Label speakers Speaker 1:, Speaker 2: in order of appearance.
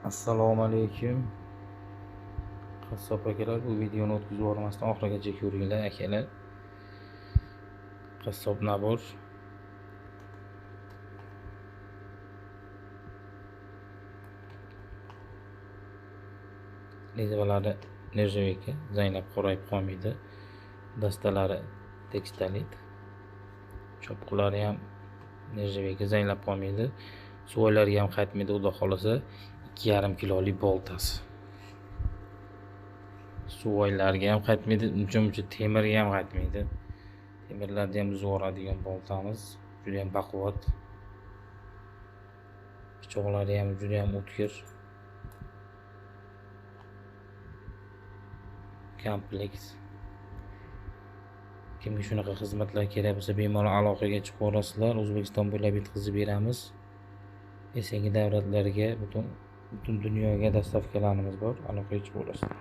Speaker 1: Assalomu alaykum. Qassob akalar, bu videoni o'tkazib yubormasdan oxirigacha ko'ringlar akalar. Qassob nabor. Lezavalari nержавейка, zaynab qorayib qolmaydi. Dastalari tekstolit. Chopqilari ham nержавейка, zaynab qolmaydi. Suvoylari ham qaytmaydi, xudo xolasa 2,5 kilolik boltasi. Suvoylarga ham qaytmaydi, uncha temirga ham qaytmaydi. Temirlarni ham uzib yuboradigan boltamiz, juda ham baquvvat. Pichoqlari ham juda ham o'tkir. Komplekt. Kimga shunaqa xizmatlar kerak bo'lsa, bemalol aloqaga chiqib olasizlar. O'zbekiston bo'ylab yetkazib beramiz. Eski davlatlarga, butun dunyoga dastavkalarimiz bor. Aloqaga chiqib olasizlar.